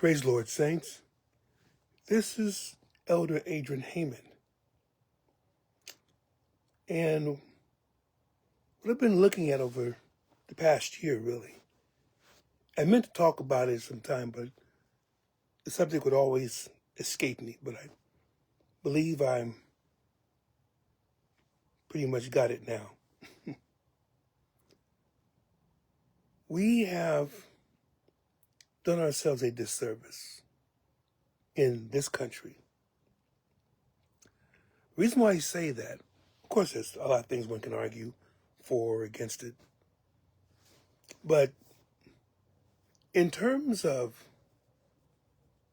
Praise the Lord, saints. This is Elder Adrian Heyman. And what I've been looking at over the past year, really, I meant to talk about it sometime, but the subject would always escape me. But I believe I'm pretty much got it now. We have done ourselves a disservice in this country. The reason why I say that, of course, there's a lot of things one can argue for or against it. But in terms of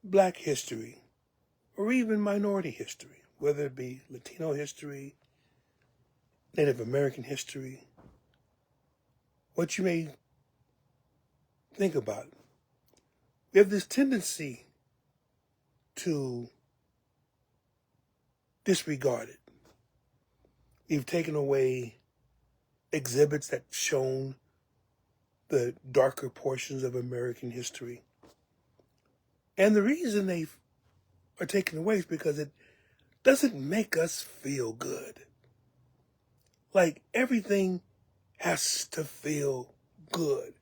Black history, or even minority history, whether it be Latino history, Native American history, what you may think about, we have this tendency to disregard it. We've taken away exhibits that shown the darker portions of American history. And the reason they are taken away is because it doesn't make us feel good. Like everything has to feel good,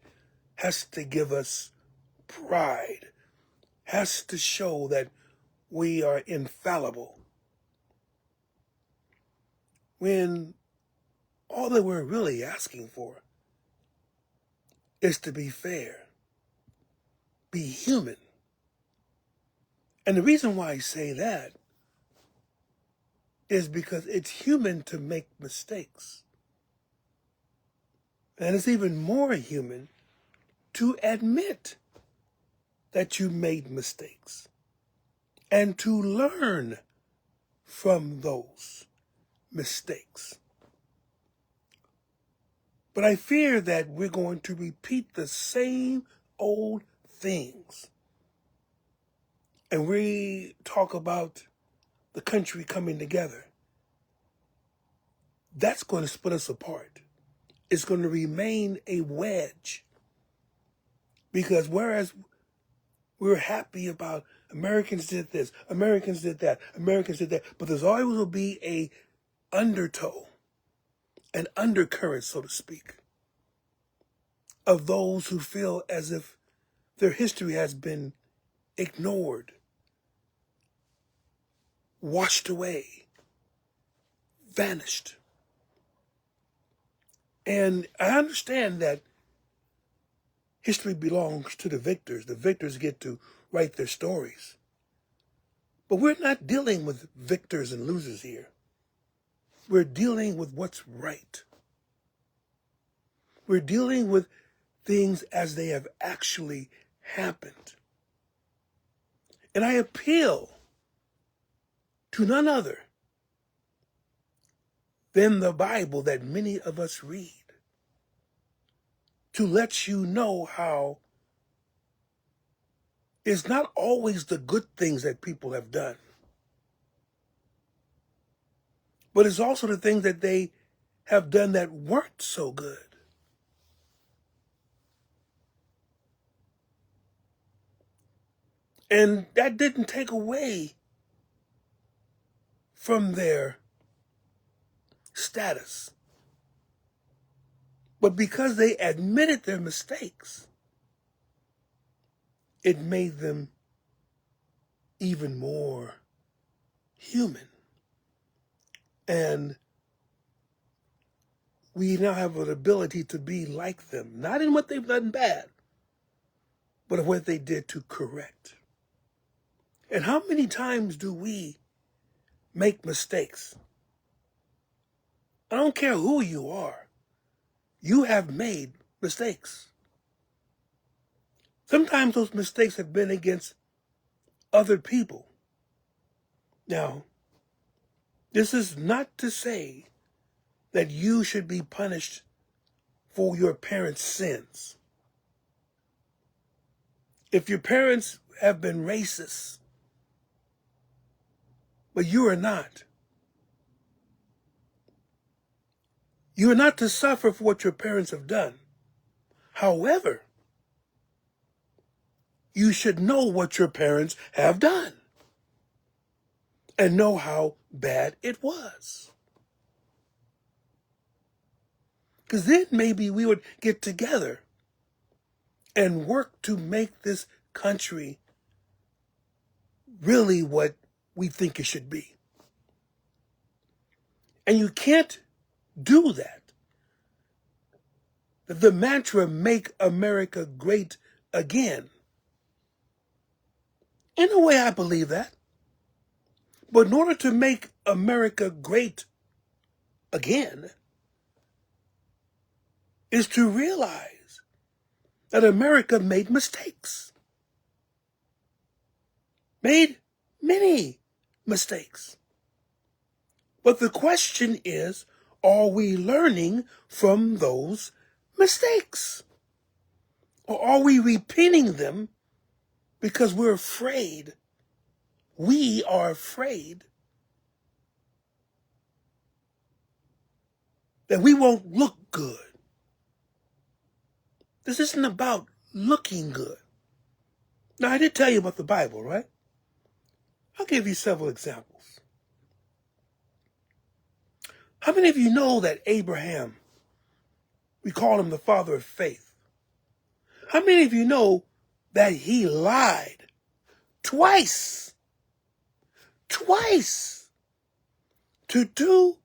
has to give us pride, has to show that we are infallible. When all that we're really asking for is to be fair, be human. And the reason why I say that is because it's human to make mistakes. And it's even more human to admit that you made mistakes and to learn from those mistakes. But I fear that we're going to repeat the same old things. And we talk about the country coming together. That's going to split us apart. It's going to remain a wedge. Because whereas we're happy about Americans did this, Americans did that, Americans did that, but there's always will be a undertow, an undercurrent, so to speak, of those who feel as if their history has been ignored, washed away, vanished. And I understand that history belongs to the victors. The victors get to write their stories. But we're not dealing with victors and losers here. We're dealing with what's right. We're dealing with things as they have actually happened. And I appeal to none other than the Bible that many of us read to let you know how it's not always the good things that people have done, but it's also the things that they have done that weren't so good. And that didn't take away from their status. But because they admitted their mistakes, it made them even more human. And we now have an ability to be like them, not in what they've done bad, but in what they did to correct. And how many times do we make mistakes? I don't care who you are. You have made mistakes. Sometimes those mistakes have been against other people. Now, this is not to say that you should be punished for your parents' sins. If your parents have been racist, but you are not, you are not to suffer for what your parents have done. However, you should know what your parents have done and know how bad it was. Because then maybe we would get together and work to make this country really what we think it should be. And you can't do that. The mantra, make America great again. In a way, I believe that. But in order to make America great again, is to realize that America made mistakes. Made many mistakes. But the question is, are we learning from those mistakes? Or are we repeating them because we're afraid? We are afraid that we won't look good. This isn't about looking good. Now, I did tell you about the Bible, right? I'll give you several examples. How many of you know that Abraham, we call him the father of faith? How many of you know that he lied twice to two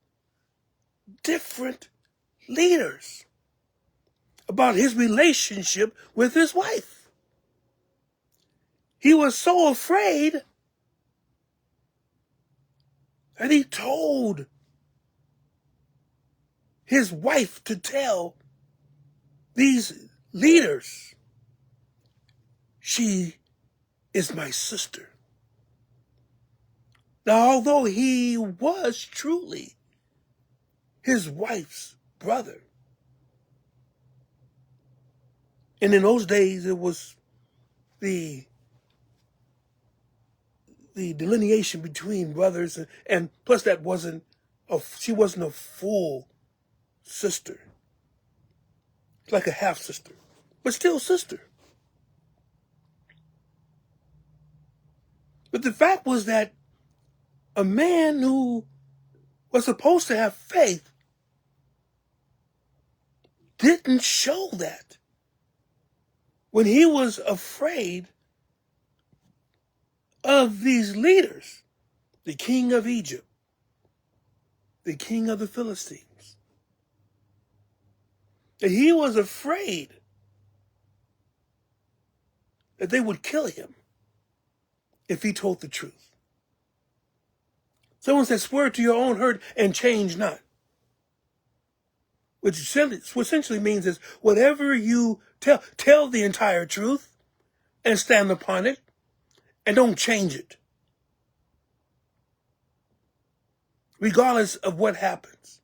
different leaders about his relationship with his wife? He was so afraid that he told his wife to tell these leaders, she is my sister. Now, although he was truly his wife's brother, and in those days it was the delineation between brothers, and plus that she wasn't a full sister, like a half sister, but still sister. But the fact was that a man who was supposed to have faith didn't show that when he was afraid of these leaders, the king of Egypt, the king of the Philistines. That he was afraid that they would kill him if he told the truth. Someone said, swear to your own hurt and change not. Which essentially means is whatever you tell the entire truth and stand upon it and don't change it, regardless of what happens.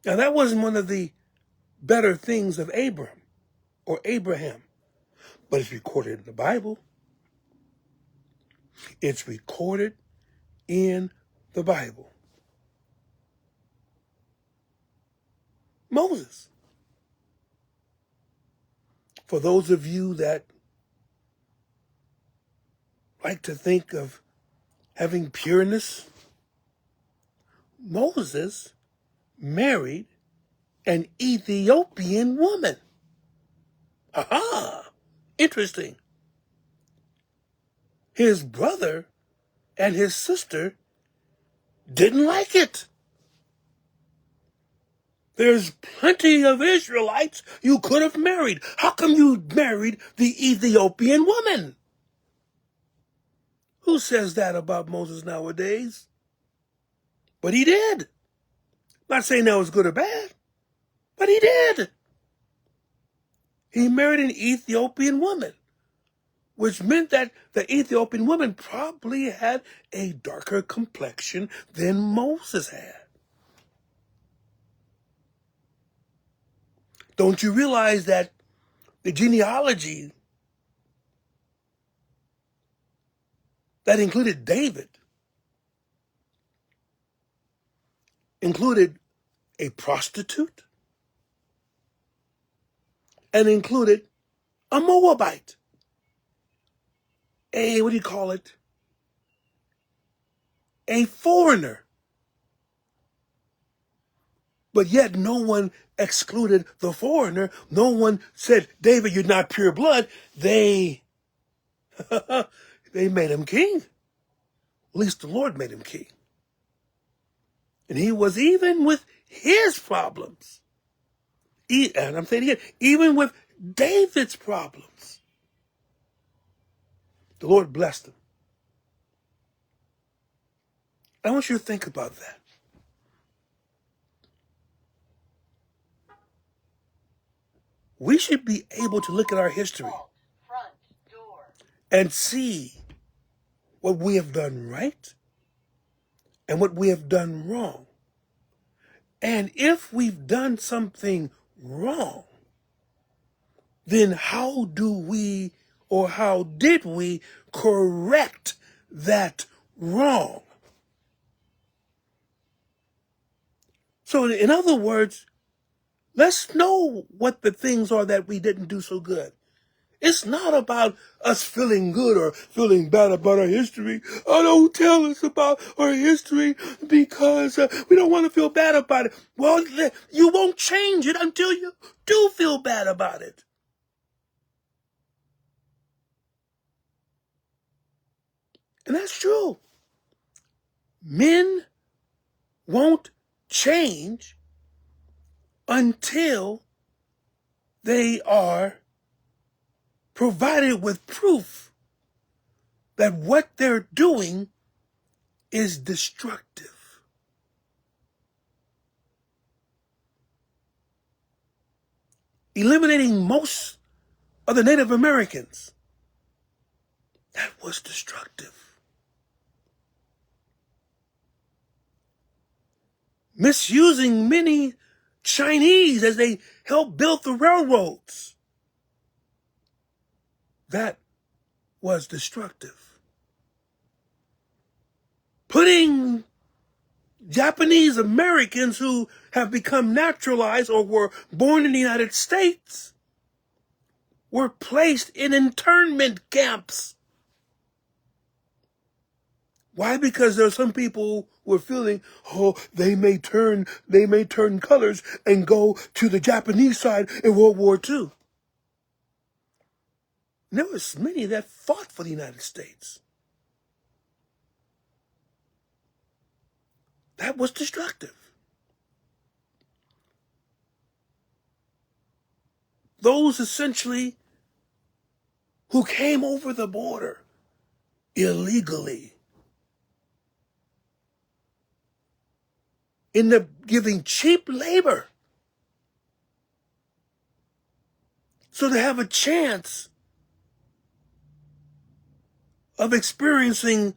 Now, that wasn't one of the better things of Abraham or Abraham, but it's recorded in the Bible. It's recorded in the Bible. Moses. For those of you that like to think of having pureness, Moses married an Ethiopian woman. Aha! Interesting. His brother and his sister didn't like it. There's plenty of Israelites you could have married. How come you married the Ethiopian woman? Who says that about Moses nowadays? But he did. Not saying that was good or bad, but he did. He married an Ethiopian woman, which meant that the Ethiopian woman probably had a darker complexion than Moses had. Don't you realize that the genealogy that included David included a prostitute, and included a Moabite, what do you call it? A foreigner. But yet no one excluded the foreigner. No one said, David, you're not pure blood. They made him king. At least the Lord made him king. And he was, even with his problems, and I'm saying again, even with David's problems, the Lord blessed him. I want you to think about that. We should be able to look at our history and see what we have done right and what we have done wrong. And if we've done something wrong, then how do we, or how did we correct that wrong? So in other words, let's know what the things are that we didn't do so good. It's not about us feeling good or feeling bad about our history. Oh, don't tell us about our history because we don't want to feel bad about it. Well, you won't change it until you do feel bad about it. And that's true. Men won't change until they are provided with proof that what they're doing is destructive. Eliminating most of the Native Americans, that was destructive. Misusing many Chinese as they helped build the railroads, that was destructive. Putting Japanese Americans who have become naturalized or were born in the United States were placed in internment camps. Why? Because there are some people who are feeling, they may turn colors and go to the Japanese side in World War II. And there was many that fought for the United States. That was destructive. Those essentially who came over the border illegally, end up giving cheap labor so they have a chance of experiencing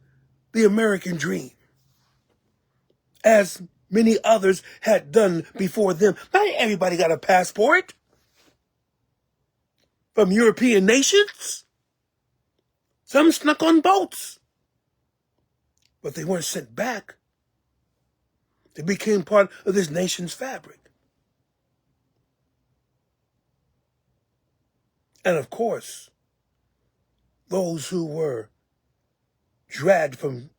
the American dream, as many others had done before them. Not everybody got a passport from European nations. Some snuck on boats, but they weren't sent back. They became part of this nation's fabric. And of course, those who were dragged from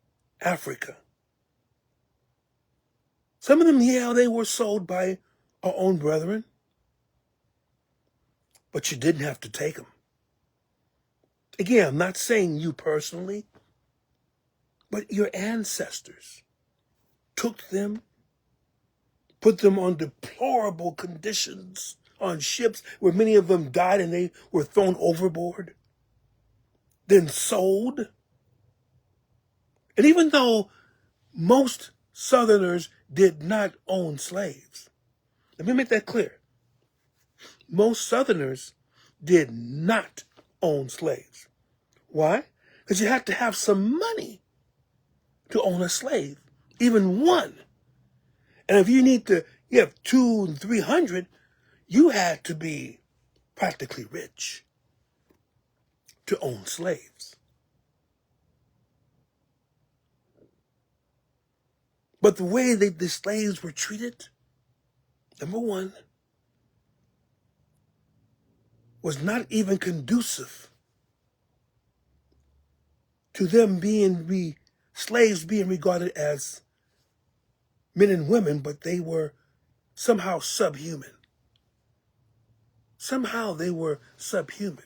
Africa. Some of them, they were sold by our own brethren, but you didn't have to take them. Again, I'm not saying you personally, but your ancestors took them, put them on deplorable conditions on ships where many of them died and they were thrown overboard, then sold. And even though most Southerners did not own slaves, let me make that clear. Most Southerners did not own slaves. Why? Because you had to have some money to own a slave, even one. And if you have 200 and 300, you had to be practically rich to own slaves. But the way that the slaves were treated, number one, was not even conducive to them being slaves being regarded as men and women, but they were somehow subhuman. Somehow they were subhuman.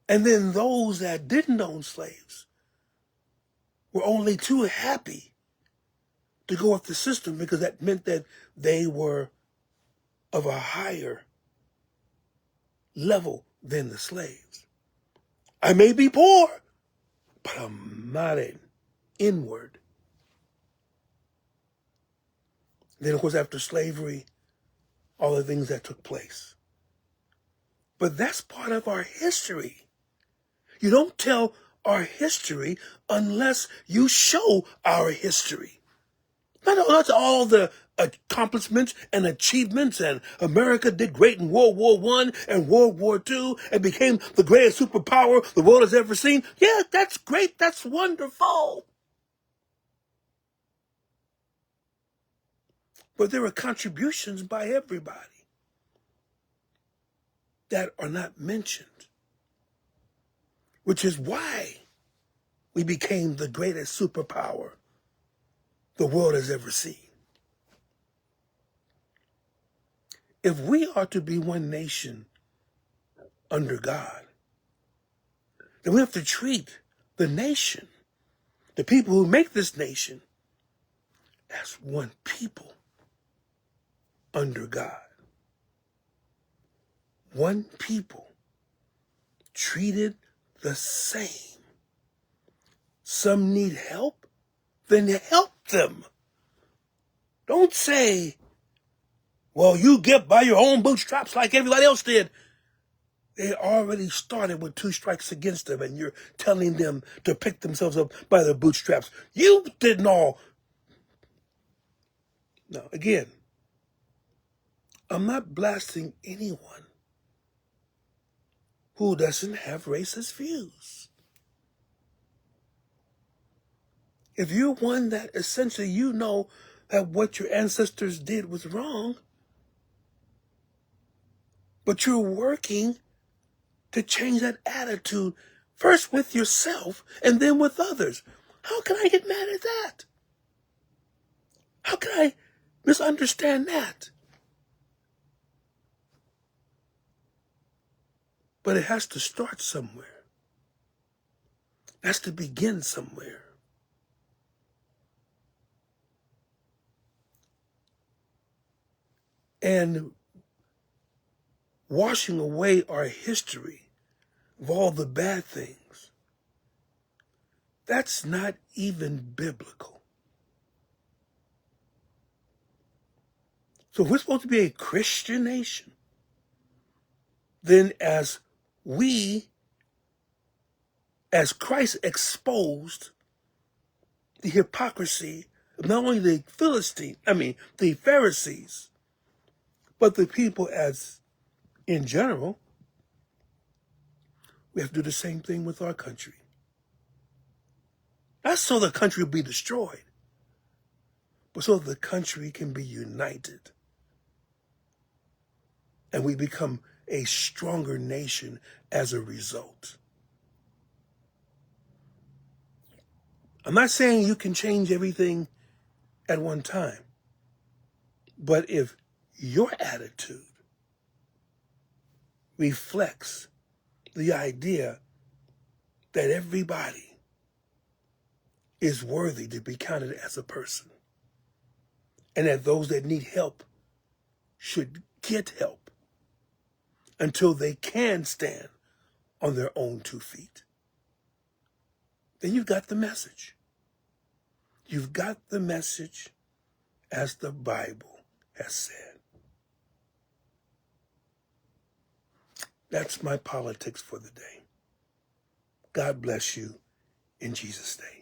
And then those that didn't own slaves were only too happy to go with the system because that meant that they were of a higher level than the slaves. I may be poor, but I'm not an inward. Then, of course, after slavery, all the things that took place. But that's part of our history. You don't tell our history unless you show our history. Not all the accomplishments and achievements, and America did great in World War I and World War II and became the greatest superpower the world has ever seen. Yeah, that's great. That's wonderful. But there are contributions by everybody that are not mentioned, which is why we became the greatest superpower the world has ever seen. If we are to be one nation under God, then we have to treat the nation, the people who make this nation, as one people under God. One people treated the same. Some need help, then help them. Don't say, well, you get by your own bootstraps like everybody else did. They already started with 2 strikes against them, and you're telling them to pick themselves up by their bootstraps. You didn't all. Now, again, I'm not blasting anyone who doesn't have racist views. If you're one that essentially you know that what your ancestors did was wrong, but you're working to change that attitude first with yourself and then with others, how can I get mad at that? How can I misunderstand that? But it has to start somewhere. It has to begin somewhere. And washing away our history of all the bad things, that's not even biblical. So if we're supposed to be a Christian nation, then as Christ exposed the hypocrisy of not only the Pharisees, but the people as in general, we have to do the same thing with our country. Not so the country will be destroyed, but so the country can be united and we become a stronger nation as a result. I'm not saying you can change everything at one time, but if your attitude reflects the idea that everybody is worthy to be counted as a person, and that those that need help should get help until they can stand on their own 2 feet, then you've got the message. You've got the message as the Bible has said. That's my politics for the day. God bless you in Jesus' name.